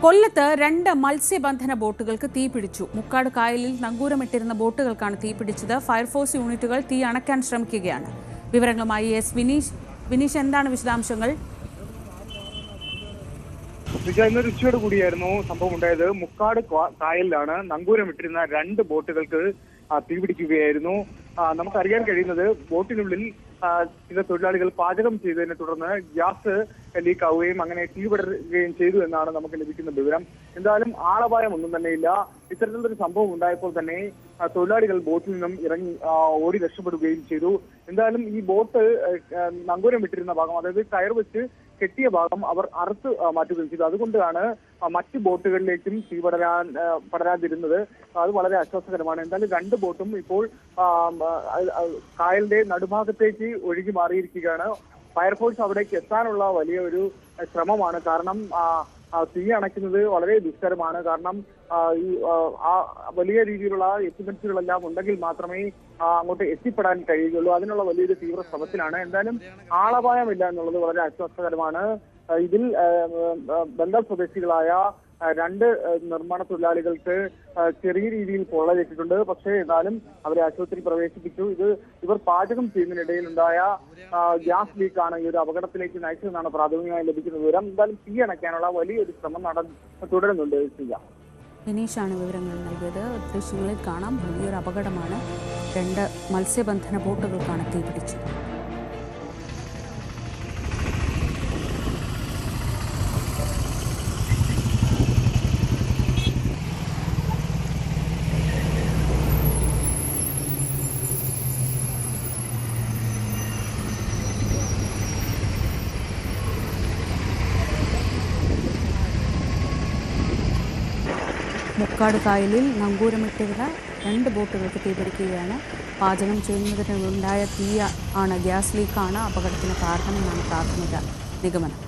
കൊല്ലത്ത് 2 മത്സ്യബന്ധന ബോട്ടുകൾക്ക് തീപിടിച്ചു. മുക്കാട് കായലിൽ നങ്കൂരമിട്ടിരുന്ന ബോട്ടുകൾക്കാണ് തീപിടിച്ചത്. ഫയർഫോഴ്സ് യൂണിറ്റുകൾ തീ അണയ്ക്കാൻ ശ്രമിക്കുകയാണ്. വിവരങ്ങളുമായി എസ് വിനീഷ്, എന്താണ് വിശദാംശങ്ങൾ? ഇന്നൊരു ഉച്ചയോട് കൂടിയായിരുന്നു സംഭവം ഉണ്ടായത്. മുക്കാട് കായലിലാണ് നങ്കൂരമിട്ടിരുന്ന 2 ബോട്ടുകൾക്ക് തീപിടിക്കുകയായിരുന്നു. നമുക്കറിയാൻ കഴിയുന്നത് ബോട്ടിനുള്ളിൽ ചില തൊഴിലാളികൾ പാചകം ചെയ്തതിനെ തുടർന്ന് ഗ്യാസ് ലീക്ക് ആവുകയും അങ്ങനെ തീപിടുകയും ചെയ്തു എന്നാണ് നമുക്ക് ലഭിക്കുന്ന വിവരം. എന്തായാലും ആളപായം ഒന്നും തന്നെയില്ല. ഇത്തരത്തിലൊരു സംഭവം ഉണ്ടായപ്പോൾ തന്നെ തൊഴിലാളികൾ ബോട്ടിൽ നിന്നും ഇറങ്ങി ഓടി രക്ഷപ്പെടുകയും ചെയ്തു. എന്തായാലും ഈ ബോട്ട് നങ്കൂരം വിട്ടിരുന്ന ഭാഗം, അതായത് കയർ വെച്ച് കെട്ടിയ ഭാഗം അവർ അറുത്ത് മാറ്റുകയും ചെയ്തു. അതുകൊണ്ടാണ് മറ്റ് ബോട്ടുകളിലേക്കും തീ പടരാതിരുന്നത്. അത് വളരെ ആശ്വാസകരമാണ്. എന്തായാലും 2 ബോട്ടും ഇപ്പോൾ കായലിന്റെ നടുഭാഗത്തേക്ക് ഒഴുകി മാറിയിരിക്കുകയാണ്. ഫയർഫോഴ്സ് അവിടേക്ക് എത്താനുള്ള വലിയ ഒരു ശ്രമമാണ്. കാരണം തീ അണയ്ക്കുന്നത് വളരെ ദുഷ്കരമാണ്. കാരണം ഈ വലിയ രീതിയിലുള്ള എക്യുപ്മെന്റ്സുകളെല്ലാം ഉണ്ടെങ്കിൽ മാത്രമേ അങ്ങോട്ട് എത്തിപ്പെടാൻ കഴിയുകയുള്ളൂ. അതിനുള്ള വലിയൊരു തീവ്ര ശ്രമത്തിലാണ്. എന്തായാലും ആളപായമില്ല എന്നുള്ളത് വളരെ ആശ്വാസകരമാണ്. ഇതിൽ ബംഗാൾ സ്വദേശികളായ 2 നിർമ്മാണ തൊഴിലാളികൾക്ക് ചെറിയ രീതിയിൽ പൊള്ളലേറ്റിട്ടുണ്ട്. പക്ഷേ എന്നാലും അവരെ ആശുപത്രിയിൽ പ്രവേശിപ്പിച്ചു. ഇവർ പാചകം ചെയ്യുന്നതിനിടയിൽ ഉണ്ടായ ഗ്യാസ് ലീക്കാണ് ഈ ഒരു അപകടത്തിലേക്ക് നയിച്ചതെന്നാണ് പ്രാഥമികമായി ലഭിക്കുന്ന വിവരം. എന്തായാലും തീ അണയ്ക്കാനുള്ള വലിയൊരു ശ്രമം തുടരുന്നുണ്ട്. വിനീഷാണ് വിവരങ്ങൾ നൽകിയത്. ദൃശ്യങ്ങളിൽ കാണാം, വലിയൊരു അപകടമാണ്. 2 മത്സ്യബന്ധന ബോട്ടുകൾക്കാണ് തീപിടിച്ചത്. മുക്കാട് കായലിൽ നങ്കൂരമിട്ടിരുന്ന 2 ബോട്ടുകൾക്ക് തീപിടിക്കുകയാണ്. പാചകം ചെയ്യുന്നതിനുണ്ടായ തീ ആണ്, ഗ്യാസ് ലീക്കാണ് അപകടത്തിന് കാരണമെന്നാണ് പ്രാഥമിക നിഗമനം.